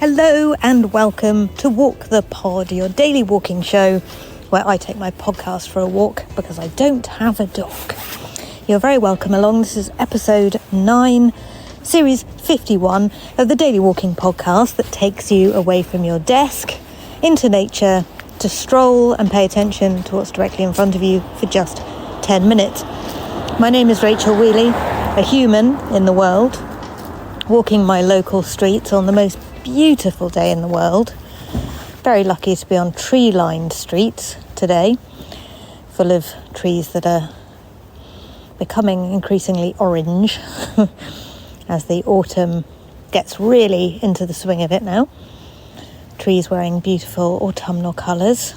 Hello and welcome to Walk the Pod, your daily walking show where I take my podcast for a walk because I don't have a dog. You're very welcome along. This is episode 9, series 51 of the daily walking podcast that takes you away from your desk into nature to stroll and pay attention to what's directly in front of you for just 10 minutes. My name is Rachel Wheely, a human in the world, walking my local streets on the most beautiful day in the world. Very lucky to be on tree-lined streets today, full of trees that are becoming increasingly orange as the autumn gets really into the swing of it now. Trees wearing beautiful autumnal colours,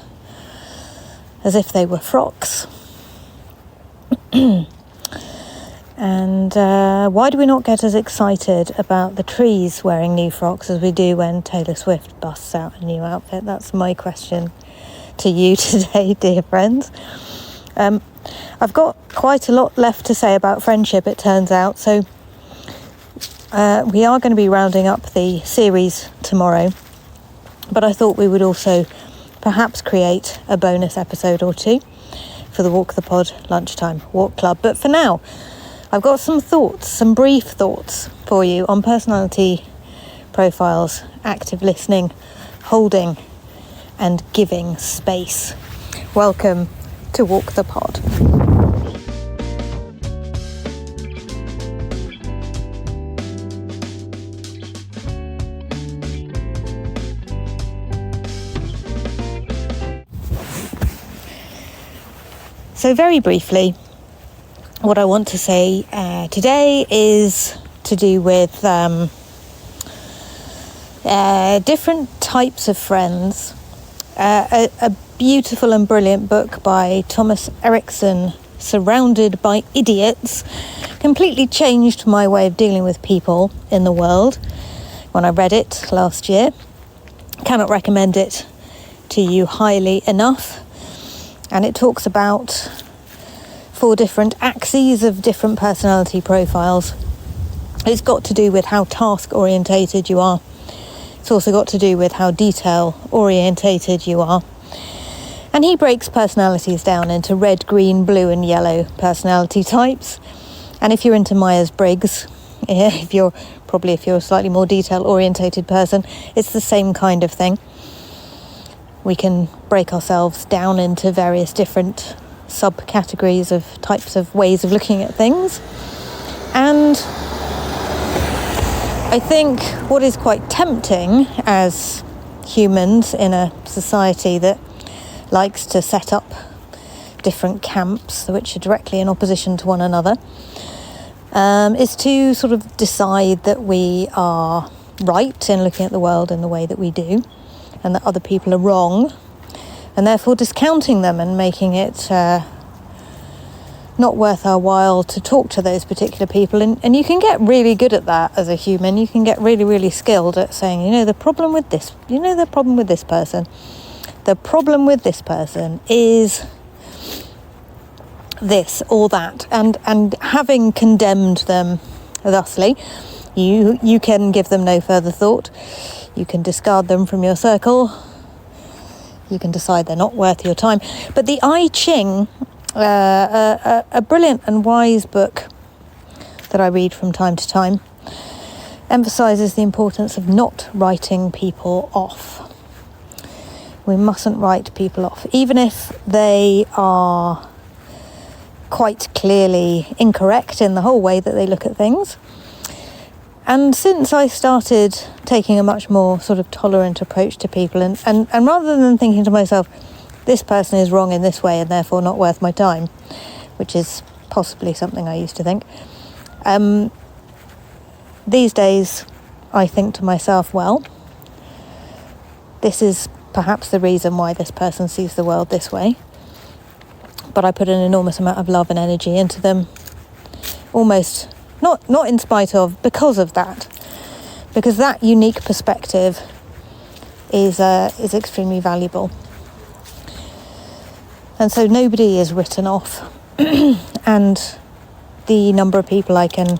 as if they were frocks. And why do we not get as excited about the trees wearing new frocks as we do when Taylor Swift busts out a new outfit? That's my question to you today, dear friends. I've got quite a lot left to say about friendship, it turns out. So we are going to be rounding up the series tomorrow. But I thought we would also perhaps create a bonus episode or two for the Walk the Pod Lunchtime Walk Club. But for now, I've got some thoughts, some brief thoughts for you on personality profiles, active listening, holding and giving space. Welcome to Walk the Pod. So very briefly, what I want to say today is to do with different types of friends. A beautiful and brilliant book by Thomas Erickson, Surrounded by Idiots, completely changed my way of dealing with people in the world when I read it last year. Cannot recommend it to you highly enough. And it talks about 4 different axes of different personality profiles. It's got to do with how task-orientated you are. It's also got to do with how detail-orientated you are. And he breaks personalities down into red, green, blue and yellow personality types. And if you're into Myers-Briggs, if you're a slightly more detail-orientated person, it's the same kind of thing. We can break ourselves down into various different subcategories of types of ways of looking at things. And I think what is quite tempting as humans in a society that likes to set up different camps which are directly in opposition to one another is to sort of decide that we are right in looking at the world in the way that we do, and that other people are wrong, and therefore discounting them and making it not worth our while to talk to those particular people. And you can get really good at that as a human. You can get really, really skilled at saying, the problem with this person. The problem with this person is this or that. And having condemned them thusly, you can give them no further thought. You can discard them from your circle. You can decide they're not worth your time. But the I Ching, a brilliant and wise book that I read from time to time, emphasises the importance of not writing people off. We mustn't write people off, even if they are quite clearly incorrect in the whole way that they look at things. And since I started taking a much more sort of tolerant approach to people, and rather than thinking to myself, this person is wrong in this way and therefore not worth my time, which is possibly something I used to think, these days I think to myself, well, this is perhaps the reason why this person sees the world this way, but I put an enormous amount of love and energy into them, almost not in spite of, because of that. Because that unique perspective is extremely valuable. And so nobody is written off. And the number of people I can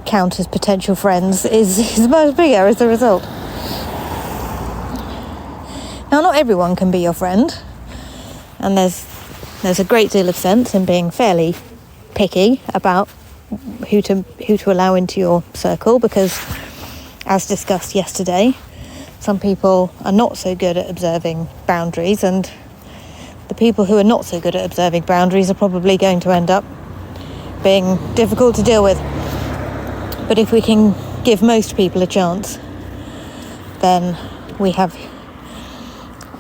count as potential friends is much bigger as a result. Now, not everyone can be your friend, and there's a great deal of sense in being fairly picky about who to allow into your circle, because, as discussed yesterday, some people are not so good at observing boundaries, and the people who are not so good at observing boundaries are probably going to end up being difficult to deal with. But if we can give most people a chance, then we have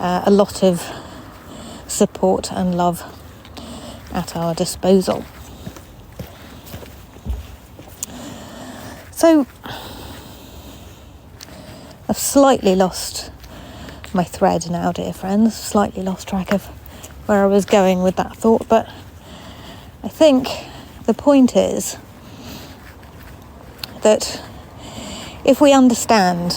a lot of support and love at our disposal. So, I've slightly lost my thread now, dear friends, slightly lost track of where I was going with that thought, but I think the point is that if we understand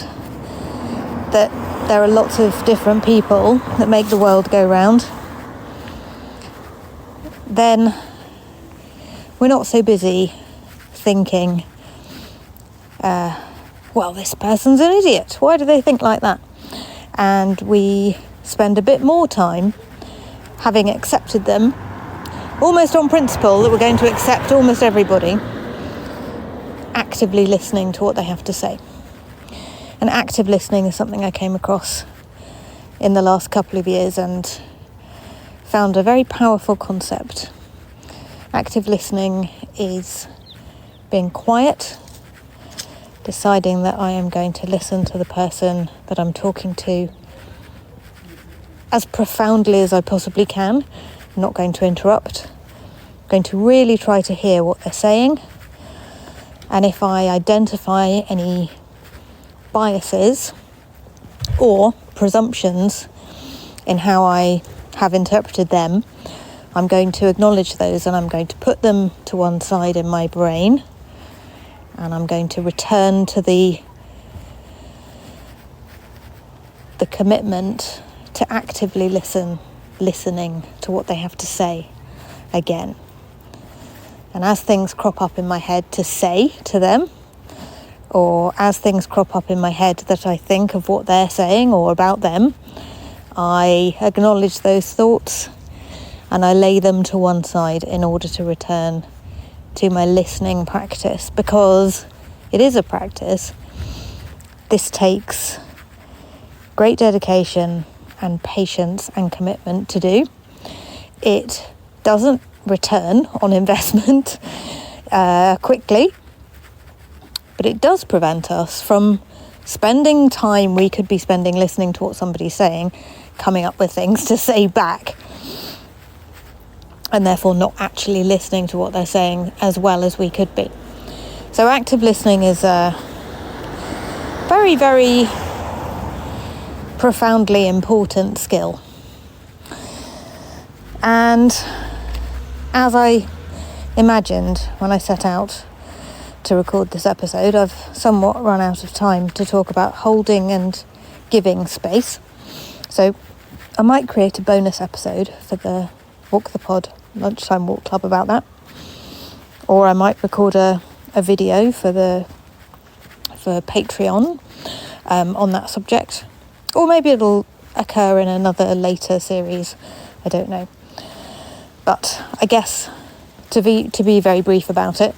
that there are lots of different people that make the world go round, then we're not so busy thinking, well, this person's an idiot. Why do they think like that? And we spend a bit more time, having accepted them, almost on principle that we're going to accept almost everybody, actively listening to what they have to say. And active listening is something I came across in the last couple of years and found a very powerful concept. Active listening is being quiet, deciding that I am going to listen to the person that I'm talking to as profoundly as I possibly can. I'm not going to interrupt. I'm going to really try to hear what they're saying. And if I identify any biases or presumptions in how I have interpreted them, I'm going to acknowledge those and I'm going to put them to one side in my brain, and I'm going to return to the commitment to actively listening to what they have to say again. And as things crop up in my head to say to them, or as things crop up in my head that I think of what they're saying or about them, I acknowledge those thoughts and I lay them to one side in order to return to my listening practice, because it is a practice. This takes great dedication and patience and commitment to do. It doesn't return on investment quickly, but it does prevent us from spending time we could be spending listening to what somebody's saying, coming up with things to say back, and therefore not actually listening to what they're saying as well as we could be. So active listening is a very, very profoundly important skill. And as I imagined when I set out to record this episode, I've somewhat run out of time to talk about holding and giving space. So I might create a bonus episode for the Walk the Pod Lunchtime Walk Club about that. Or I might record a video for Patreon on that subject. Or maybe it'll occur in another later series. I don't know. But I guess to be very brief about it,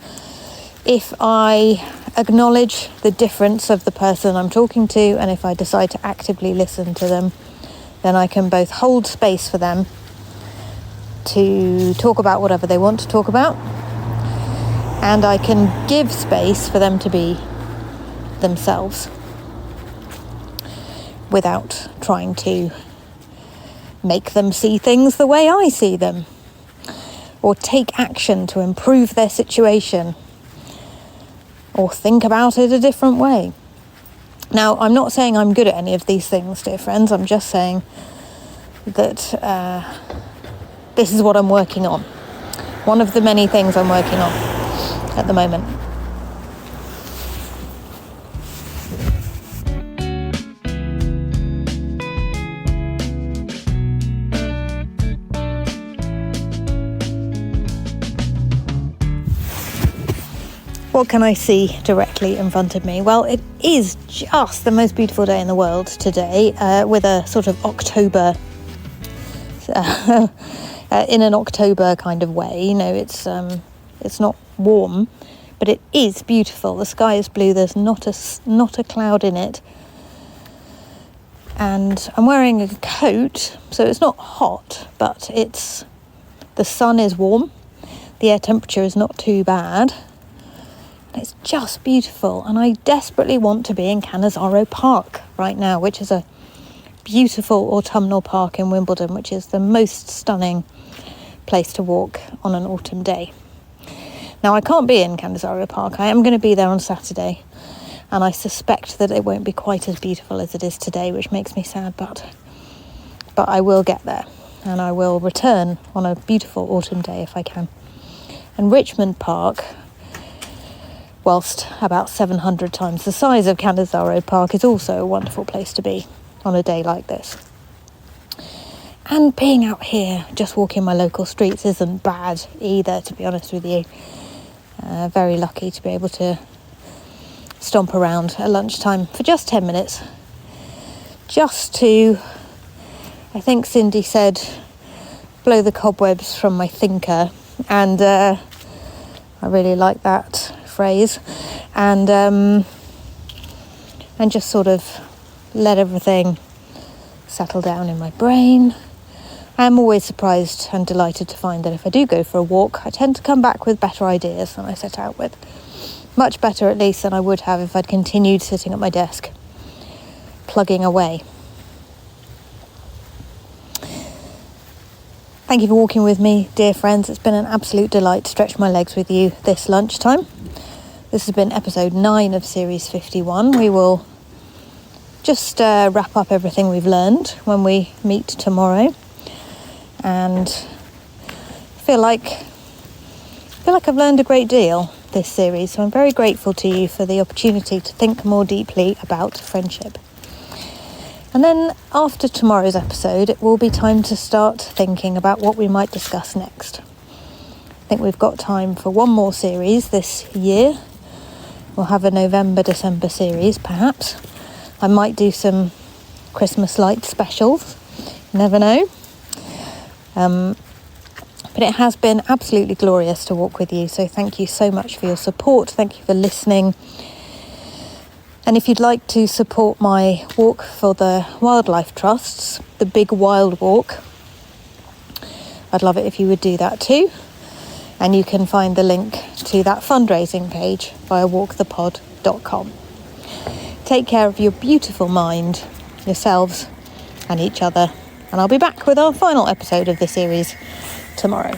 if I acknowledge the difference of the person I'm talking to, and if I decide to actively listen to them, then I can both hold space for them to talk about whatever they want to talk about, and I can give space for them to be themselves without trying to make them see things the way I see them, or take action to improve their situation, or think about it a different way. Now, I'm not saying I'm good at any of these things, dear friends. I'm just saying that this is what I'm working on. One of the many things I'm working on at the moment. What can I see directly in front of me? Well, it is just the most beautiful day in the world today, with a sort of October, in an October kind of way. You know, it's not warm, but it is beautiful. The sky is blue. There's not a cloud in it, and I'm wearing a coat, so it's not hot, but the sun is warm. The air temperature is not too bad. It's just beautiful, and I desperately want to be in Cannizzaro Park right now, which is a beautiful autumnal park in Wimbledon, which is the most stunning place to walk on an autumn day. Now, I can't be in Cannizzaro Park. I am going to be there on Saturday, and I suspect that it won't be quite as beautiful as it is today, which makes me sad, but I will get there, and I will return on a beautiful autumn day if I can. And Richmond Park, whilst about 700 times the size of Cannizzaro Park, is also a wonderful place to be on a day like this. And being out here, just walking my local streets, isn't bad either, to be honest with you. Very lucky to be able to stomp around at lunchtime for just 10 minutes. Just to, I think Cindy said, blow the cobwebs from my thinker. And I really like that phrase, and just sort of let everything settle down in my brain. I'm always surprised and delighted to find that if I do go for a walk, I tend to come back with better ideas than I set out with. Much better, at least, than I would have if I'd continued sitting at my desk, plugging away. Thank you for walking with me, dear friends. It's been an absolute delight to stretch my legs with you this lunchtime. This has been episode 9 of series 51. We will just wrap up everything we've learned when we meet tomorrow. And I feel like I've learned a great deal this series, so I'm very grateful to you for the opportunity to think more deeply about friendship. And then after tomorrow's episode, it will be time to start thinking about what we might discuss next. I think we've got time for one more series this year. We'll have a November-December series, perhaps. I might do some Christmas light specials. You never know. But it has been absolutely glorious to walk with you. So thank you so much for your support. Thank you for listening. And if you'd like to support my walk for the Wildlife Trusts, the Big Wild Walk, I'd love it if you would do that too. And you can find the link to that fundraising page via walkthepod.com. Take care of your beautiful mind, yourselves and each other. And I'll be back with our final episode of the series tomorrow.